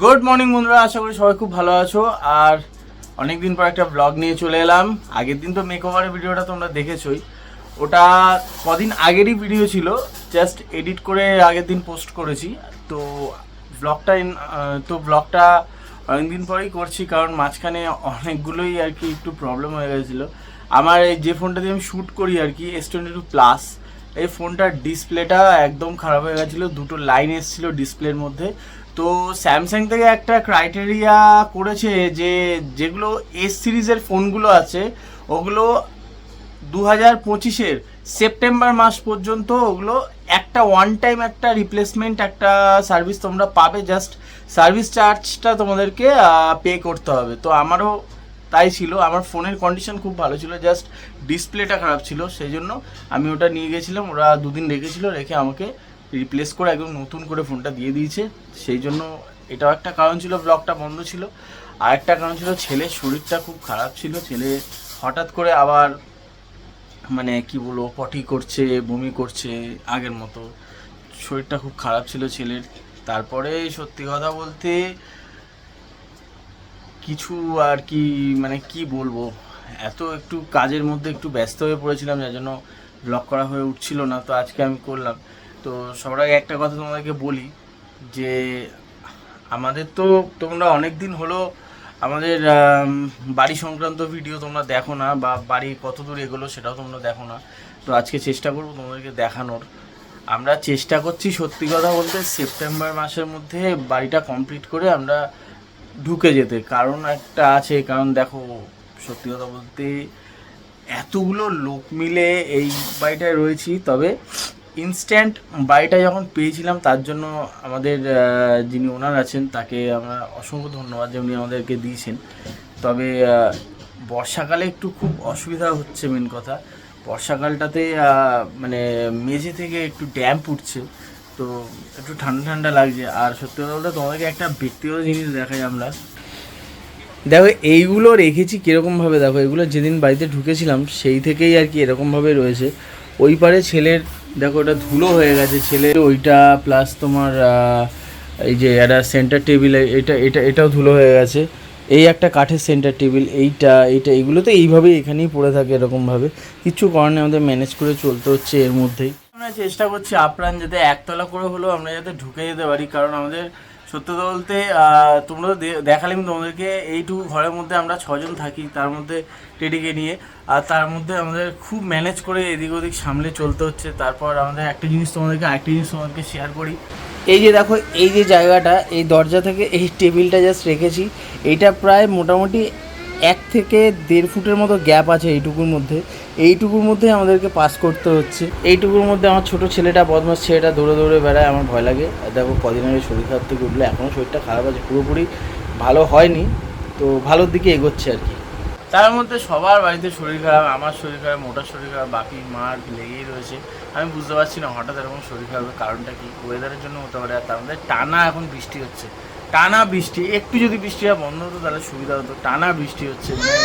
Good morning বন্ধুরা, আশা করি সবাই খুব ভালো আছো। আর অনেকদিন পর একটা ব্লগ নিয়ে চলে এলাম। আগের দিন তো মেকওভারের ভিডিওটা তোমরা দেখেছোই, ওটা কদিন আগেরই ভিডিও ছিল, জাস্ট এডিট করে আগের দিন পোস্ট করেছি। তো ব্লগটা অনেকদিন পরেই করছি, কারণ মাঝখানে অনেকগুলোই আর কি একটু প্রবলেম হয়ে গেছিলো। আমার এই যে ফোনটা দিয়ে আমি শ্যুট করি আর কি, S22+, এই ফোনটার ডিসপ্লেটা একদম খারাপ হয়ে গেছিলো, দুটো লাইন এসেছিলো ডিসপ্লের মধ্যে। তো স্যামসাং থেকে একটা ক্রাইটেরিয়া করেছে যে যেগুলো এস সিরিজের ফোনগুলো আছে ওগুলো 2025-এর সেপ্টেম্বর মাস পর্যন্ত ওগুলো একটা ওয়ান টাইম একটা রিপ্লেসমেন্ট একটা সার্ভিস তোমরা পাবে, জাস্ট সার্ভিস চার্জটা তোমাদেরকে পে করতে হবে। তো আমারও তাই ছিল, আমার ফোনের কন্ডিশন খুব ভালো ছিল, জাস্ট ডিসপ্লেটা খারাপ ছিল, সেই জন্য আমি ওটা নিয়ে গেছিলাম। ওরা দুদিন রেখেছিল, রেখে আমাকে রিপ্লেস করে একদম নতুন করে ফোনটা দিয়ে দিয়েছে। সেই জন্য এটাও একটা কারণ ছিল ব্লগটা বন্ধ ছিল। আর একটা কারণ ছিল ছেলের শরীরটা খুব খারাপ ছিল। ছেলে হঠাৎ করে আবার মানে কি বলবো, পটি করছে, বমি করছে, আগের মতো শরীরটা খুব খারাপ ছিল ছেলের। তারপরে সত্যি কথা বলতে কিছু আর কি মানে কি বলবো, এত একটু কাজের মধ্যে একটু ব্যস্ত হয়ে পড়েছিলাম, যার জন্য ব্লগ করা হয়ে উঠছিল না। তো আজকে আমি করলাম। তো সবার আগে একটা কথা তোমাদেরকে বলি যে আমাদের তো তোমরা অনেক দিন হলো আমাদের বাড়ি সংক্রান্ত ভিডিও তোমরা দেখো না, বা বাড়ি কত দূর এগোলো সেটাও তোমরা দেখো না। তো আজকে চেষ্টা করবো তোমাদেরকে দেখানোর। আমরা চেষ্টা করছি সত্যি কথা বলতে সেপ্টেম্বর মাসের মধ্যে বাড়িটা কমপ্লিট করে আমরা ঢুকে যেতে। কারণ একটা আছে, কারণ দেখো সত্যি কথা বলতে এতগুলো লোক মিলে এই বাড়িটায় রয়েছি, তবে ইনস্ট্যান্ট বাড়িটা যখন পেয়েছিলাম তার জন্য আমাদের যিনি ওনার আছেন তাকে আমরা অসংখ্য ধন্যবাদ যে উনি আমাদেরকে দিয়েছেন। তবে বর্ষাকালে একটু খুব অসুবিধা হচ্ছে, মেন কথা বর্ষাকালটাতে মানে মেঝে থেকে একটু ড্যাম্প উঠছে, তো একটু ঠান্ডা ঠান্ডা লাগছে। আর সত্যি কথা বলতে তোমাদেরকে একটা ব্যক্তিগত জিনিস দেখাই, আমরা দেখো এইগুলো রেখেছি কীরকমভাবে, দেখো এগুলো যেদিন বাড়িতে ঢুকেছিলাম সেই থেকেই আর কি এরকমভাবে রয়েছে। ওই পারে ছেলের দেখো ওটা ধুলো হয়ে গেছে, ছেলের ওইটা প্লাস তোমার এই যে একটা সেন্টার টেবিল, এটাও ধুলো হয়ে গেছে। এই একটা কাঠের সেন্টার টেবিল, এইটা এইগুলো তো এইভাবেই এখানেই পড়ে থাকে এরকমভাবে, কিচ্ছু করার নেই, আমাদের ম্যানেজ করে চলতে হচ্ছে এর মধ্যেই। আমরা চেষ্টা করছি আপ্রাণ যাতে একতলা করে হলেও আমরা যাতে ঢুকে যেতে পারি, কারণ আমাদের সত্যি কথা বলতে তোমরা তো দেখালাম তোমাদেরকে এইটুকু ঘরের মধ্যে আমরা 6 জন থাকি, তার মধ্যে টেডিকে নিয়ে। আর তার মধ্যে আমাদের খুব ম্যানেজ করে এদিক ওদিক সামলে চলতে হচ্ছে। তারপর আমাদের আরেকটা জিনিস তোমাদেরকে শেয়ার করি। এই যে দেখো এই যে জায়গাটা, এই দরজা থেকে এই টেবিলটা জাস্ট রেখেছি, এইটা প্রায় মোটামুটি 1 থেকে 1.5 ফুটের মতো গ্যাপ আছে এইটুকুর মধ্যে আমাদেরকে পাস করতে হচ্ছে। এইটুকুর মধ্যে আমার ছোটো ছেলেটা, বদমাস ছেলেটা দৌড়ে দৌড়ে বেড়ায়, আমার ভয় লাগে। দেখো কদিন আগে শরীর খারাপ থেকে উঠলে, এখনও শরীরটা খারাপ আছে, পুরোপুরি ভালো হয়নি, তো ভালোর দিকে এগোচ্ছে আর কি। তার মধ্যে সবার বাড়িতে শরীর খারাপ, আমার শরীর খারাপ, মোটার শরীর খারাপ, বাকি মার লেগেই রয়েছে। আমি বুঝতে পারছি না হঠাৎ এরকম শরীর খারাপের কারণটা কি, ওয়েদারের জন্য হতে পারে। আর তার মধ্যে টানা এখন বৃষ্টি হচ্ছে, টানা বৃষ্টি, একটু যদি বৃষ্টিটা বন্ধ হতো তাহলে সুবিধা হতো। টানা বৃষ্টি হচ্ছে, মানে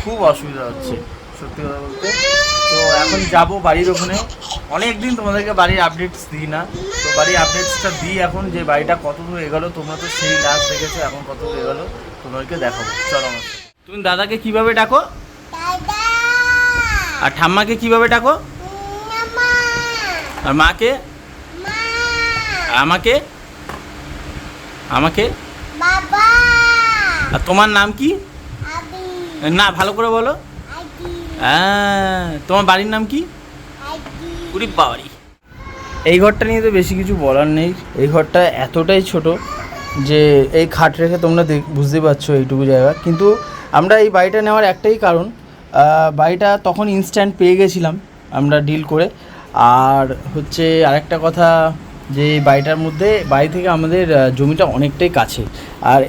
খুব অসুবিধা হচ্ছে সত্যি কথা বলতে। তো এখন যাব বাড়ির ওখানে, অনেক দিন তোমাদেরকে বাড়ির আপডেটস দিই না, তো বাড়ির আপডেটসটা দিই এখন, যে বাড়িটা কত দূর এগোলো। তোমরা তো সেই লাস্ট দেখেছো, এখন কত দূর এগোলো তোমাদেরকে দেখাবো, চলো আমার সাথে। তুমি দাদাকে কিভাবে ডাকো, আর ঠাম্মাকে কিভাবে ডাকো, আর মাকে, আর আমাকে আর তোমার নাম কি? না ভালো করে বলো। হ্যাঁ, তোমার বাড়ির নাম কি? পুরী বাড়ি। এই ঘরটা নিয়ে তো বেশি কিছু বলার নেই, এই ঘরটা এতটাই ছোট যে এই খাট রেখে তোমরা বুঝতে পারছো এইটুকু জায়গা। কিন্তু আমরা এই বাড়িটা নেওয়ার একটাই কারণ, বাড়িটা তখন ইনস্ট্যান্ট পেয়ে গেছিলাম আমরা ডিল করে। আর হচ্ছে আরেকটা কথা, যে এই বাড়িটার মধ্যে বাড়ি থেকে আমাদের জমিটা অনেকটাই কাছে। আর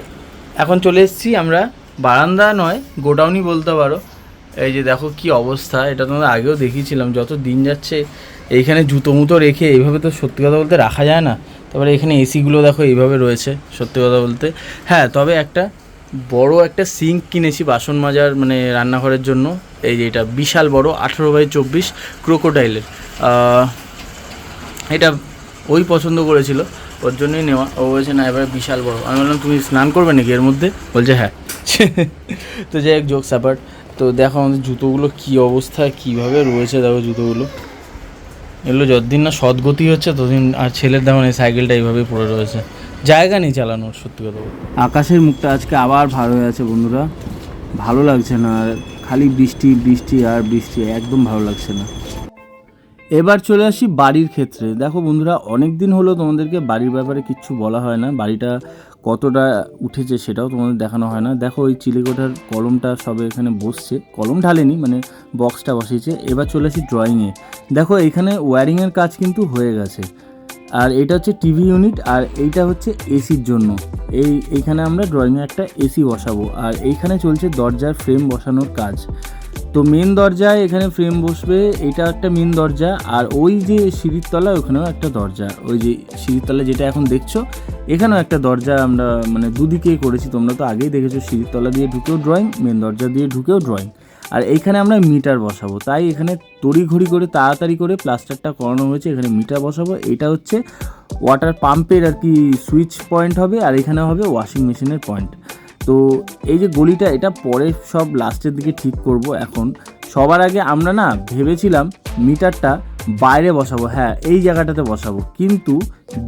এখন চলে এসেছি আমরা, বারান্দা নয় গোডাউনই বলতে পারো। এই যে দেখো কি অবস্থা, এটা তোমাদের আগেও দেখিয়েছিলাম। যত দিন যাচ্ছে এইখানে জুতো মুতো রেখে এইভাবে তো সত্যি কথা বলতে রাখা যায় না। তারপরে এখানে এসিগুলো দেখো এইভাবে রয়েছে সত্যি কথা বলতে। হ্যাঁ, তবে একটা বড় একটা সিঙ্ক কিনেছি বাসন মাজার, মানে রান্নাঘরের জন্য। এই যে এটা বিশাল বড় 18x24 ক্রোকোডাইলের, এটা ওই পছন্দ করেছিল, ওর জন্যই নেওয়া। ও বলছে না এবারে বিশাল বড়। আমি বললাম তুমি স্নান করবে নাকি এর মধ্যে? বলছে হ্যাঁ। তো যাই হোক, জোকস অ্যাপার্ট। তো দেখো আমাদের জুতোগুলো কী অবস্থায় কীভাবে রয়েছে, দেখো জুতোগুলো এগুলো যতদিন না সদ্গতি হচ্ছে ততদিন। আর ছেলের দেখো এই সাইকেলটা এইভাবেই পড়ে রয়েছে, জায়গা নেই চালানোর, সত্যি কথা বলতে। আকাশের মুখটা আজকে আবার ভার হয়ে আছে বন্ধুরা, ভালো লাগছে না। আর খালি বৃষ্টি বৃষ্টি আর বৃষ্টি, একদম ভালো লাগছে না। এবার চলে আসি বাড়ির ক্ষেত্রে। দেখো বন্ধুরা, অনেক দিন হলো তোমাদেরকে বাড়ির ব্যাপারে কিচ্ছু বলা হয় না, বাড়িটা কতটা উঠেছে সেটাও তোমাদের দেখানো হয় না। দেখো ওই চিলেকোঠার কলমটা সবে এখানে বসছে, কলম ঢালেনি মানে বক্সটা বসিয়েছে। এবার চলে আসি ড্রয়িংয়ে। দেখো এইখানে ওয়্যারিংয়ের কাজ কিন্তু হয়ে গেছে। আর এটা হচ্ছে টিভি ইউনিট, আর এইটা হচ্ছে এসির জন্য। এইখানে আমরা ড্রয়িংয়ে একটা এসি বসাবো। আর এইখানে চলছে দরজার ফ্রেম বসানোর কাজ। তো মেন দরজায় এখানে ফ্রেম বসবে, এটা একটা মেন দরজা। আর ওই যে সিঁড়ির তলায় ওখানেও একটা দরজা, ওই যে সিঁড়ির তলায় যেটা এখন দেখছো এখানেও একটা দরজা আমরা মানে দুদিকেই করেছি। তোমরা তো আগেই দেখেছো, সিঁড়ির তলা দিয়ে ঢুকেও ড্রয়িং, মেন দরজা দিয়ে ঢুকেও ড্রয়িং। আর এইখানে আমরা মিটার বসাবো, তাই এখানে তড়িঘড়ি করে তাড়াতাড়ি করে প্লাস্টারটা করানো হয়েছে। এখানে মিটার বসাবো। এটা হচ্ছে ওয়াটার পাম্পের আর কি সুইচ পয়েন্ট হবে, আর এখানে হবে ওয়াশিং মেশিনের পয়েন্ট। তো এই যে গলিটা, এটা পরে সব লাস্টের দিকে ঠিক করব। এখন সবার আগে আমরা না ভেবেছিলাম মিটারটা বাইরে বসাবো, হ্যাঁ এই জায়গাটাতে বসাবো। কিন্তু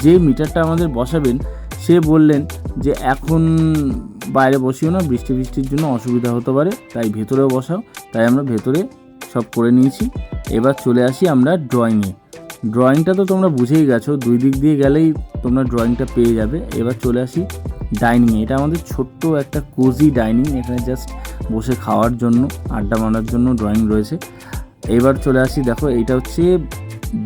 যে মিটারটা আমাদের বসাবেন সে বললেন যে এখন বাইরে বসিও না, বৃষ্টি বৃষ্টির জন্য অসুবিধা হতে পারে, তাই ভেতরেও বসাও। তাই আমরা ভেতরে সব করে নিয়েছি। এবার চলে আসি আমরা ড্রয়িংয়ে। ড্রয়িংটা তো তোমরা বুঝেই গেছো, দুই দিক দিয়ে গেলেই তোমরা ড্রয়িংটা পেয়ে যাবে। এবার চলে আসি ডাইনিংয়ে। এটা আমাদের ছোট্ট একটা কোজি ডাইনিং, এখানে জাস্ট বসে খাওয়ার জন্য, আড্ডা মারার জন্য ড্রয়িং রয়েছে। এবার চলে আসি, দেখো এইটা হচ্ছে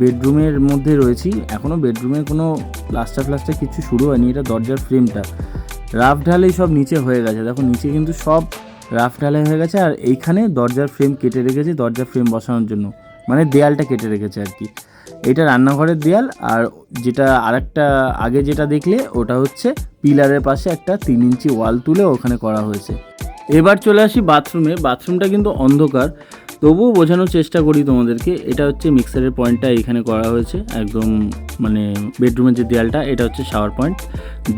বেডরুমের মধ্যে রয়েছি। এখনও বেডরুমের কোনো প্লাস্টার কিছু শুরু হয়নি। এটা দরজার ফ্রেমটা রাফ ঢালাই সব নিচে হয়ে গেছে। দেখো নিচে কিন্তু সব রাফ ঢালাই হয়ে গেছে। আর এইখানে দরজার ফ্রেম কেটে রেখেছি দরজার ফ্রেম বসানোর জন্য, মানে দেয়ালটা কেটে রেখেছে আর কি। এটা রান্নাঘরের দেয়াল। আর যেটা আরেকটা আগে যেটা দেখলে ওটা হচ্ছে পিলারের পাশে একটা 3 ইঞ্চি ওয়াল তুলে ওখানে করা হয়েছে। এবার চলে আসি বাথরুমে। বাথরুমটা কিন্তু অন্ধকার, তবুও বোঝানোর চেষ্টা করি তোমাদেরকে। এটা হচ্ছে মিক্সারের পয়েন্টটা এখানে করা হয়েছে একদম, মানে বেডরুমের যে দেয়ালটা, এটা হচ্ছে শাওয়ার পয়েন্ট।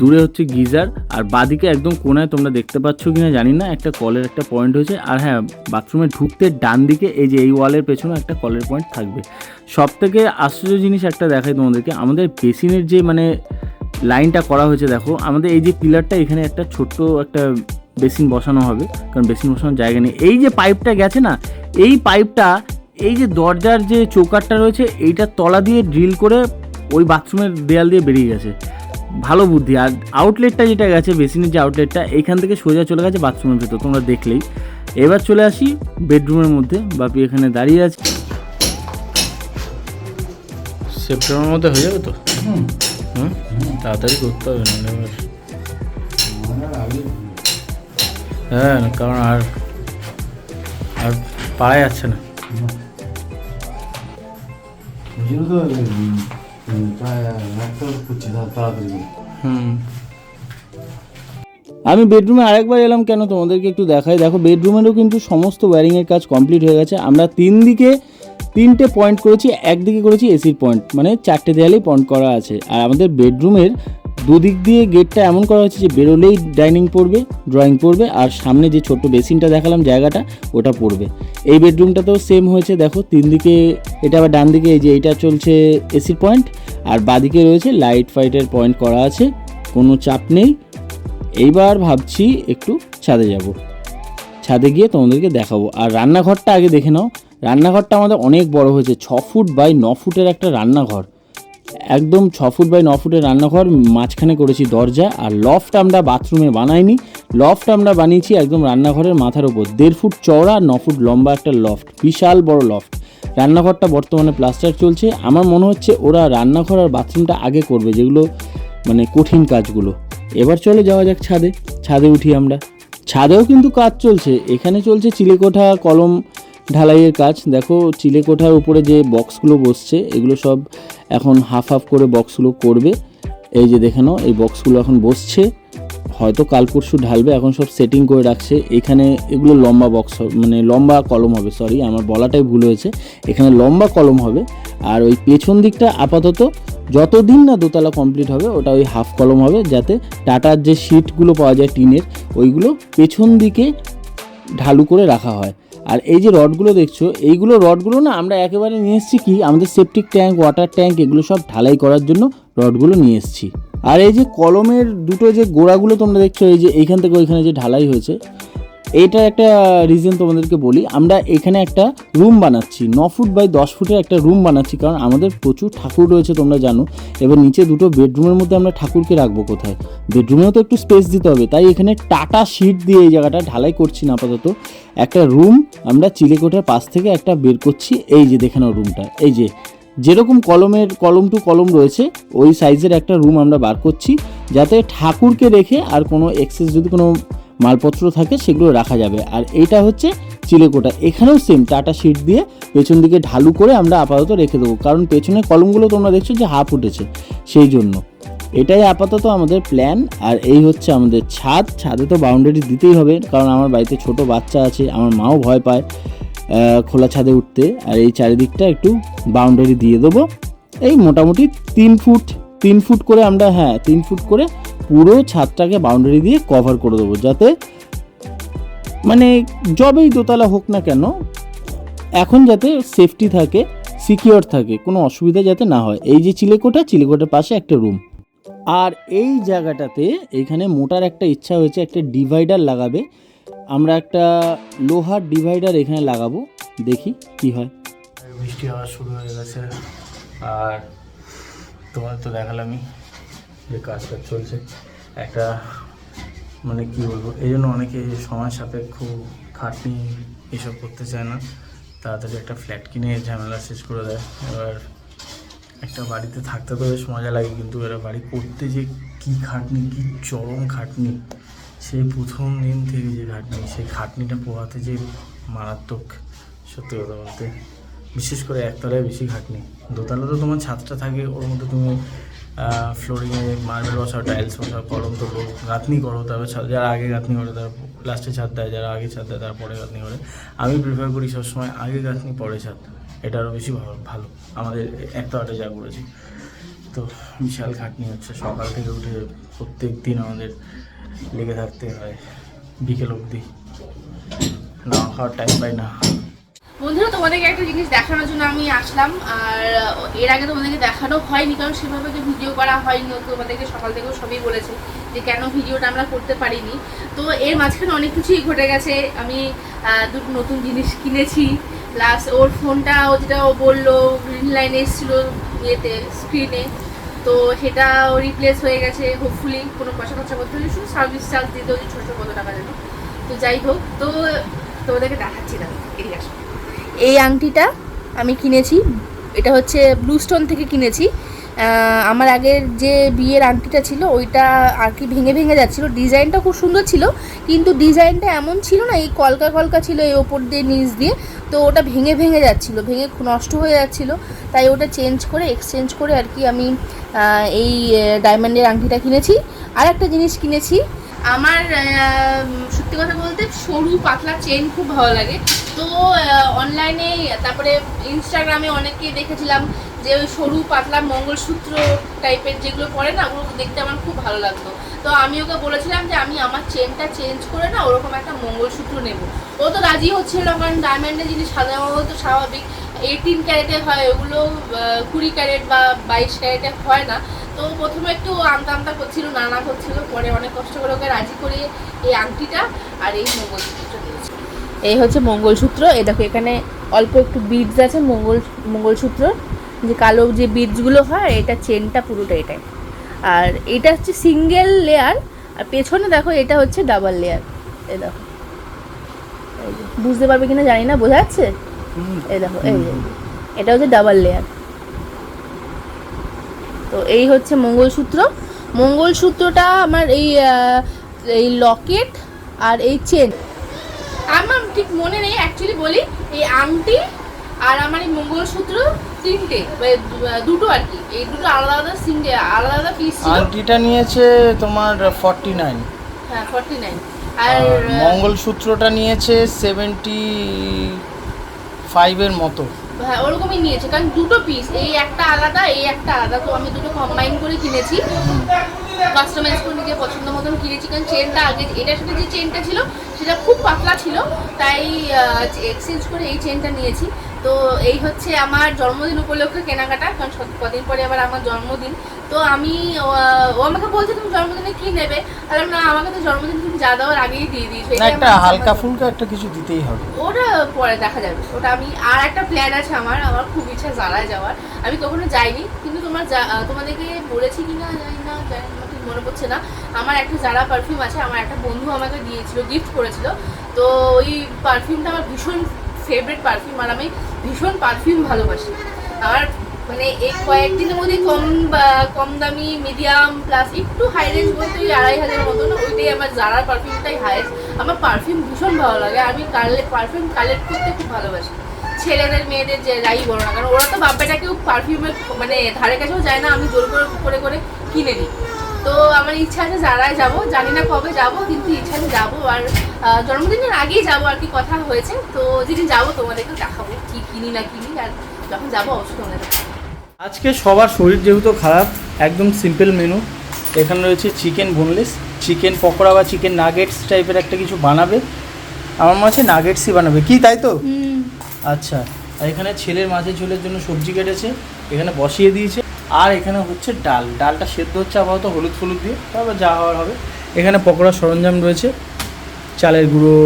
দূরে হচ্ছে গিজার। আর বাদিকে একদম কোনায় তোমরা দেখতে পাচ্ছ কিনা জানি না, একটা কলের একটা পয়েন্ট হয়েছে। আর হ্যাঁ, বাথরুমে ঢুকতে ডান দিকে এই যে এই ওয়ালের পেছনে একটা কলের পয়েন্ট থাকবে। সব থেকে আশ্চর্য জিনিস একটা দেখাই তোমাদেরকে, আমাদের বেসিনের যে মানে লাইনটা করা হয়েছে। দেখো আমাদের এই যে পিলারটা, এখানে একটা ছোট্ট একটা বেসিন বসানো হবে, কারণ বেসিন বসানোর জায়গা নেই। এই যে পাইপটা গেছে না, এই পাইপটা এই যে দরজার যে চৌকাঠটা রয়েছে এইটার তলা দিয়ে ড্রিল করে ওই বাথরুমের দেয়াল দিয়ে বেরিয়ে গেছে। ভালো বুদ্ধি। আর আউটলেটটা যেটা গেছে, বেসিনের যে আউটলেটটা, এইখান থেকে সোজা চলে গেছে বাথরুমের ভেতর, তোমরা দেখলেই। এবার চলে আসি বেডরুমের মধ্যে। বাপি এখানে দাঁড়িয়ে আছে। সেপ্টেম্বরের মধ্যে হয়ে যাবে তো? তাড়াতাড়ি করতে হবে না এবার। হ্যাঁ, কারণ আর পারা যাচ্ছে না। আমি বেডরুমে আরেকবার এলাম কেন তোমাদেরকে একটু দেখাই। দেখো বেডরুমেরও কিন্তু সমস্ত ওয়্যারিংয়ের কাজ কমপ্লিট হয়ে গেছে। আমরা 3টে পয়েন্ট করেছি, একদিকে করেছি এসির পয়েন্ট, মানে 4টে দেয়ালেই পয়েন্ট করা আছে। আর আমাদের বেডরুমের দুদিক দিয়ে গেটটা এমন করা হয়েছে যে বেরোলেই ডাইনিং পড়বে, ড্রয়িং পড়বে, আর সামনে যে ছোট্ট বেসিনটা দেখালাম জায়গাটা, ওটা পড়বে। এই বেডরুমটাতেও সেম হয়েছে। দেখো 3 দিকে, এটা আবার ডান দিকে এই যে এইটা চলছে এসির পয়েন্ট, আর বাদিকে রয়েছে লাইট ফাইটের পয়েন্ট করা আছে, কোনো চাপ নেই। এইবার ভাবছি একটু ছাদে যাব, ছাদে গিয়ে তোমাদেরকে দেখাবো। আর রান্নাঘরটা আগে দেখে নাও। রান্নাঘরটা আমাদের অনেক বড় হয়েছে, 6 ফুট বাই 9 ফুটের একটা রান্নাঘর, একদম 6 ফুট বাই 9 ফুটের রান্নাঘর। মাঝখানে করেছি দরজা। আর লফট আমরা বাথরুমে বানাইনি, লফট আমরা বানিয়েছি একদম রান্নাঘরের মাথার উপর। 1.5 ফুট চওড়া, 9 ফুট লম্বা একটা লফট, বিশাল বড় লফট। রান্নাঘরটা বর্তমানে প্লাস্টার চলছে। আমার মনে হচ্ছে ওরা রান্নাঘর আর বাথরুমটা আগে করবে, যেগুলো মানে কঠিন কাজগুলো। এবার চলে যাওয়া যাক ছাদে। ছাদে উঠি আমরা। ছাদেও কিন্তু কাজ চলছে। এখানে চলছে চিলেকোঠা কলম ঢালাইয়ের কাজ। দেখো চিলেকোঠার উপরে যে বক্সগুলো বসছে, এগুলো সব এখন হাফ হাফ করে বক্সগুলো করবে। এই যে দেখে নাও, এই বক্সগুলো এখন বসছে, হয়তো কাল পরশু ঢালবে। এখন সব সেটিং করে রাখছে। এখানে এগুলো লম্বা বক্স, মানে লম্বা কলম হবে, সরি আমার বলাটাই ভুল হয়েছে, এখানে লম্বা কলম হবে। আর ওই পেছন দিকটা আপাতত যতদিন না দোতলা কমপ্লিট হবে ওটা ওই হাফ কলম হবে, যাতে টাটার যে শিটগুলো পাওয়া যায় টিনের ওইগুলো পেছন দিকে ঢালু করে রাখা হয়। আর এই যে রডগুলো দেখছো, এইগুলো রডগুলো না আমরা একেবারে নিয়ে এসেছি কি আমাদের সেপটিক ট্যাঙ্ক, ওয়াটার ট্যাঙ্ক এগুলো সব ঢালাই করার জন্য রডগুলো নিয়ে এসেছি। আর এই যে কলমের দুটো যে গোড়াগুলো তোমরা দেখছো, এই যে এইখান থেকে ওইখানে যে ঢালাই হয়েছে, এইটার একটা রিজন তোমাদেরকে বলি। আমরা এখানে একটা রুম বানাচ্ছি, 9 ফুট বাই 10 ফুটের একটা রুম বানাচ্ছি, কারণ আমাদের প্রচুর ঠাকুর রয়েছে তোমরা জানো। এবার নিচে দুটো বেডরুমের মধ্যে আমরা ঠাকুরকে রাখবো কোথায়, বেডরুমেও তো একটু স্পেস দিতে হবে, তাই এখানে টাটা শিট দিয়ে এই জায়গাটা ঢালাই করছি না আপাতত। একটা রুম আমরা চিলেকোঠার পাশ থেকে একটা বের করছি, এই যে দেখানো রুমটা, এই যে যেরকম কলম টু কলম রয়েছে ওই সাইজের একটা রুম আমরা বার করছি, যাতে ঠাকুরকে রেখে আর কোনো এক্সেস যদি কোনো মালপত্র থাকে সেগুলো রাখা যাবে। আর এইটা হচ্ছে চিলেকোঠা, এখানেও সেম টাটা শিট দিয়ে পেছন দিকে ঢালু করে আমরা আপাতত রেখে দেবো, কারণ পেছনে কলমগুলো তোমরা দেখছো যে হাফ উঠেছে, সেই জন্য এটাই আপাতত আমাদের প্ল্যান। আর এই হচ্ছে আমাদের ছাদ, ছাদে তো বাউন্ডারি দিতেই হবে, কারণ আমার বাড়িতে ছোট বাচ্চা আছে, আমার মাও ভয় পায় খোলা ছাদে উঠতে। আর এই চারিদিকটা একটু বাউন্ডারি দিয়ে দেবো, এই মোটামুটি 3 ফুট করে আমরা, 3 ফুট করে পুরো ছাদটাকে বাউন্ডারি দিয়ে কভার করে দেবো, যাতে মানে যবেই দোতলা হোক না কেন এখন যাতে সেফটি থাকে, সিকিওর থাকে, কোনো অসুবিধা যাতে না হয়। এই যে চিলেকোঠার পাশে একটা রুম। আর এই জায়গাটাতে এখানে মোটার একটা ইচ্ছা হয়েছে, একটা ডিভাইডার লাগাবে, আমরা একটা লোহার ডিভাইডার এখানে লাগাবো, দেখি কি হয়। বৃষ্টি হওয়া শুরু হয়ে গেছে, আর তোমার তো দেখালামই যে কাজটা চলছে একটা, মানে কি বলবো, এই জন্য অনেকে সময় সাপেক্ষ খাটনি এসব করতে চায় না, তাড়াতাড়ি একটা ফ্ল্যাট কিনে ঝামেলা শেষ করে দেয়। এবার একটা বাড়িতে থাকতে তো বেশ মজা লাগে, কিন্তু এরা বাড়ি করতে যে কী খাটনি, কী চরম খাটনি, সেই প্রথম দিন থেকে যে খাটনি, সেই খাটনিটা পোহাতে যে মারাত্মক, সত্যি কথা বলতে। বিশেষ করে একতলায় বেশি খাটনি, দোতলা তো তোমার ছাদটা থাকে, ওর মধ্যে তুমি ফ্লোরিংয়ে মার্বেল বসাও, টাইলস বসাও, কলম তোলো, গাঁথনি করো, তারপর যারা আগে গাঁথনি করে তারা লাস্টে ছাদ দেয়, যারা আগে ছাদ দেয় তারা পরে গাঁথনি করে। আমি প্রিফার করি সবসময় আগে গাঁথনি পরে ছাদ, এটা আরও বেশি ভালো আমাদের একতলাটা যা করেছি। তো বিশাল খাটনি হচ্ছে, সকাল থেকে উঠে প্রত্যেক দিন আমাদের লেগে থাকতে হয় বিকেল অবধি, না খাওয়ার টাইম পাই না। বন্ধুরা, তোমাদেরকে একটা জিনিস দেখানোর জন্য আমি আসলাম, আর এর আগে তোমাদেরকে দেখানো হয়নি, কারণ সেভাবে যে ভিডিও করা হয়নি। তোমাদেরকে সকাল থেকেও সবই বলেছে যে কেন ভিডিওটা আমরা করতে পারিনি। তো এর মাঝখানে অনেক কিছুই ঘটে গেছে। আমি দুটো নতুন জিনিস কিনেছি, প্লাস ওর ফোনটা যেটা ও বললো গ্রিন লাইনে এসেছিলো ইয়েতে স্ক্রিনে, তো সেটা রিপ্লেস হয়ে গেছে। হোপফুলি কোনো পয়সা খরচা করতে হলে শুধু সার্ভিস চার্জ দিতে হচ্ছে 600 টাকা যেন। তো যাই হোক, তো তোমাদেরকে দেখাচ্ছি না, এদিকে আসো। এই আংটিটা আমি কিনেছি, এটা হচ্ছে ব্লু স্টোন থেকে কিনেছি। আমার আগের যে বিয়ের আংটিটা ছিল ওইটা আর কি ভেঙে ভেঙে যাচ্ছিলো, ডিজাইনটা খুব সুন্দর ছিল, কিন্তু ডিজাইনটা এমন ছিল না, এই কলকা কলকা ছিল এই ওপর দিয়ে নিচ দিয়ে, তো ওটা ভেঙে ভেঙে যাচ্ছিলো, ভেঙে নষ্ট হয়ে যাচ্ছিলো। তাই ওটা এক্সচেঞ্জ করে আর কি আমি এই ডায়মন্ডের আংটিটা কিনেছি। আর একটা জিনিস কিনেছি, আমার সত্যি কথা বলতে সরু পাতলা চেন খুব ভালো লাগে। তো অনলাইনে তারপরে ইনস্টাগ্রামে অনেককে দেখেছিলাম যে ওই সরু পাতলা মঙ্গলসূত্র টাইপের যেগুলো পরে না, ওগুলো দেখতে আমার খুব ভালো লাগতো। তো আমি ওকে বলেছিলাম যে আমি আমার চেনটা চেঞ্জ করে না ওরকম একটা মঙ্গলসূত্র নেব। ও তো রাজি হচ্ছিল না, কারণ ডায়মন্ডের জিনিস সাধারণত স্বাভাবিক 18 ক্যারেটে হয়, ওগুলো 20 ক্যারেট বা 22 ক্যারেটে হয় না। তো প্রথমে একটু আমতা করছিল, নানা করছিল, পরে অনেক কষ্ট করে ওকে রাজি করিয়ে এই আংটিটা আর এই মঙ্গলসূত্র দিয়েছি। এই হচ্ছে মঙ্গলসূত্র, এই দেখো এখানে অল্প একটু বিডস আছে মঙ্গলসূত্র, যে কালো যে বিডসগুলো হয়, এটা চেনটা পুরোটা এটাই। আর এটা হচ্ছে সিঙ্গেল লেয়ার, আর পেছনে দেখো এটা হচ্ছে ডাবল লেয়ার। এই দেখো, বুঝতে পারবে কিনা জানি না, বোঝা যাচ্ছে? এই দেখো, এই এটা হচ্ছে ডাবল লেয়ার। তো এই হচ্ছে মঙ্গলসূত্রটা আমার এই লকেট আর এই চেন আমার ঠিক মনে নেই, অ্যাকচুয়ালি বলি এই আংটি আর আমার এই মঙ্গলসূত্র তিনটে, দুটো আর কি, এই দুটো আলাদা আলাদা পিস ছিল। আংটিটা নিয়েছে তোমার 49, হ্যাঁ 49, আর মঙ্গলসূত্রটা নিয়েছে 75 এর মতো। হ্যাঁ ওরকমই নিয়েছি, কারণ দুটো পিস, এই একটা আলাদা এই একটা আলাদা, তো আমি দুটো কম্বাইন করে কিনেছি, কাস্টমাইজ করে নিজের পছন্দ মতন কিনেছি। কারণ চেনটা আগে এটার সাথে যে চেনটা ছিল সেটা খুব পাতলা ছিল, তাই এক্সচেঞ্জ করে এই চেনটা নিয়েছি। তো এই হচ্ছে আমার জন্মদিন উপলক্ষে কেনাকাটা, কারণ কদিন পরে আবার আমার জন্মদিন। তো আমি ও আমাকে বলছে তুমি জন্মদিনে কি নেবে, আর না আমাকে তো জন্মদিন তুমি যা দেওয়ার আগেই দিয়ে দিয়েছো, একটা হালকা ফুলকা একটা কিছু দিতেই হবে। ওটা পরে দেখা যাবে, ওটা আমি আর একটা প্ল্যান আছে আমার খুব ইচ্ছা জারায় যাওয়ার। আমি কখনো যাইনি, কিন্তু তোমাদেরকে বলেছি কিনা জানি না, ঠিক মনে পড়ছে না। আমার একটা জারা পারফিউম আছে, আমার একটা বন্ধু আমাকে দিয়েছিল, গিফট করেছিল। তো ওই পারফিউমটা আমার ভীষণ ফেভারিট পারফিউম, আর আমি ভীষণ পারফিউম ভালোবাসি। আর মানে এই কয়েকদিনের মধ্যে কম দামি, মিডিয়াম প্লাস একটু হাই রেঞ্জ বলতে ওই 2500 মতো না, ওইটাই আমার জারার পারফিউমটাই হাইয়েস্ট। আমার পারফিউম ভীষণ ভালো লাগে, আমি পারফিউম কালেক্ট করতে খুব ভালোবাসি, ছেলেদের মেয়েদের যে যাই বলো না, কারণ ওরা তো বাপ্পাটা কেউ পারফিউমের মানে ধারে কাছেও যায় না, আমি জোর করে করে কিনে নিই। তো আমার ইচ্ছা আছে জারায় যাবো, জানি না কবে যাবো, কিন্তু ইচ্ছা আছে যাবো। আর জন্মদিনের আগেই যাবো আর কি, কথা হয়েছে। তো যেদিন যাবো তোমাদেরকে দেখাবো কি কিনি না কিনি, আর যখন যাবো অবশ্যই তোমাদের দেখাবো। আজকে সবার শরীর যেহেতু খারাপ, একদম সিম্পল মেনু। এখানে রয়েছে চিকেন বোনলেস, চিকেন পকোড়া বা চিকেন নাগেটস টাইপের একটা কিছু বানাবে। আমার মনে হচ্ছে নাগেটসই বানাবে, কি তাই তো? আচ্ছা, আর এখানে ছেলের মাছের ঝোলের জন্য সবজি কেটেছে, এখানে বসিয়ে দিয়েছে। আর এখানে হচ্ছে ডালটা সেদ্ধ হচ্ছে আপাতত হলুদ ফলুদ দিয়ে, তারপর যা হওয়ার হবে। এখানে পকোড়ার সরঞ্জাম রয়েছে, চালের গুঁড়ো,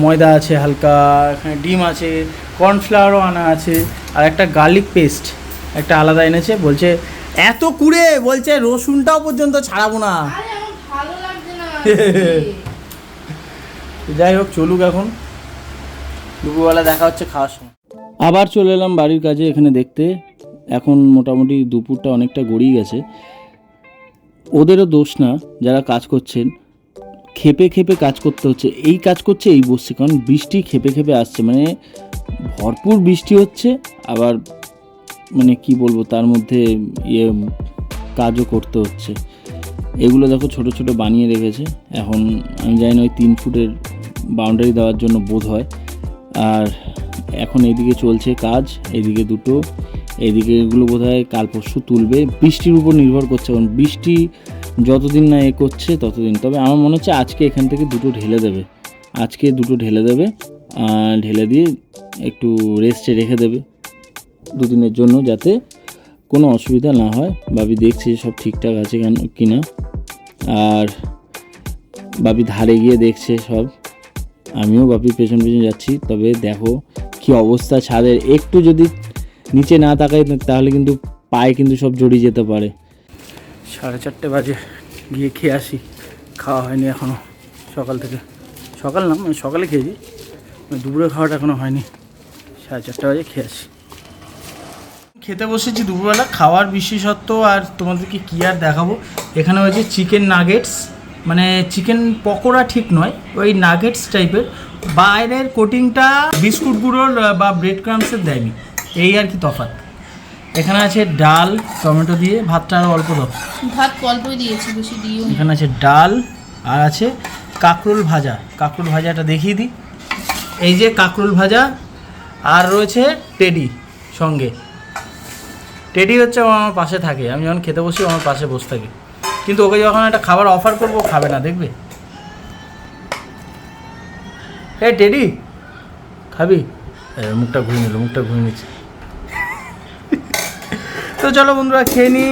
ময়দা আছে হালকা, এখানে ডিম আছে, কর্নফ্লাওয়ারও আনা আছে, আর একটা গার্লিক পেস্ট একটা আলাদা এনেছে। বলছে এত কুড়ে, বলছে রসুনটাও পর্যন্ত ছাড়াবো না। আরে আমার ভালো লাগছে না। যাই হোক, চলুক, এখন দুপুরবেলা দেখা হচ্ছে খাওয়ার সময়। আবার চলে এলাম বাড়ির কাজে এখানে দেখতে। এখন মোটামুটি দুপুরটা অনেকটা গড়িয়ে গেছে। ওদেরও দোষ না, যারা কাজ করছেন খেপে খেপে কাজ করতে হচ্ছে। এই কাজ করছে এই বসছে, কারণ বৃষ্টি খেপে খেপে আসছে, মানে ভরপুর বৃষ্টি হচ্ছে, আবার মানে কি বলবো তার মধ্যে কাজও করতে হচ্ছে। এগুলো দেখো ছোট ছোট বানিয়ে রেখেছে। এখন আমি জানি না ওই 3 ফুটের বাউন্ডারি দেওয়ার জন্য বোধ হয়। আর এখন এইদিকে চলছে কাজ, এদিকে দুটো, এদিকে এগুলো বোধ হয় কাল পরশু তুলবে। বৃষ্টির উপর নির্ভর করছে, কারণ বৃষ্টি যতদিন না করছে ততদিন। তবে আমার মনে হচ্ছে আজকে এখান থেকে দুটো ঢেলে দেবে, ঢেলে দিয়ে একটু রেস্টে রেখে দেবে 2 দিনের জন্য, যাতে কোনো অসুবিধা না হয়। বাবি দেখছে সব ঠিকঠাক আছে কিনা, আর বাবি ধারে গিয়ে দেখছে সব, আমিও বাপির পেছন যাচ্ছি। তবে দেখো কি অবস্থা ছাদের, একটু যদি নিচে না তাকাই তাহলে কিন্তু পায়ে কিন্তু সব জড়িয়ে যেতে পারে। 4:30 বাজে, গিয়ে খেয়ে আসি। খাওয়া হয়নি এখনও সকাল থেকে, সকাল না মানে সকালে খেয়েছি, দুপুরে খাওয়াটা এখনও হয়নি। 4:30 বাজে খেয়ে আসি। খেতে বসেছি দুপুরবেলা, খাওয়ার বিশেষত্ব আর তোমাদেরকে কী আর দেখাবো। এখানে হয়েছে চিকেন নাগেটস, মানে চিকেন পকোড়া ঠিক নয়, ওই নাগেটস টাইপের, বাইরের কোটিংটা বিস্কুট গুঁড়োর বা ব্রেড ক্রামসের দেয়নি, এই আর কি তফাৎ। এখানে আছে ডাল টমেটো দিয়ে, ভাতটা আরও অল্প দাও, ভাত অল্পই দিয়েছি, বেশি দিও। এখানে আছে ডাল, আর আছে কাঁকরোল ভাজাটা দেখিয়ে দিই। এই যে কাঁকরোল ভাজা, আর রয়েছে টেডি সঙ্গে। টেডি হচ্ছে আমার পাশে থাকে, আমি যখন খেতে বসি আমার পাশে বসে থাকে, কিন্তু ওকে যখন একটা খাবার অফার করবো খাবে না, দেখবে। এই টেডি খাবি? মুখটা ঘুরে নিচ্ছে। তো চলো বন্ধুরা খেয়ে নিই,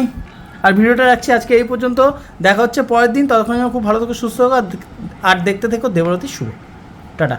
আর ভিডিওটা রাখছি আজকে এই পর্যন্ত। দেখা হচ্ছে পরের দিন, ততক্ষণ খুব ভালো থেকো, সুস্থ থাকো, আর দেখতে থেকো দেবরতী শুভ। টাটা।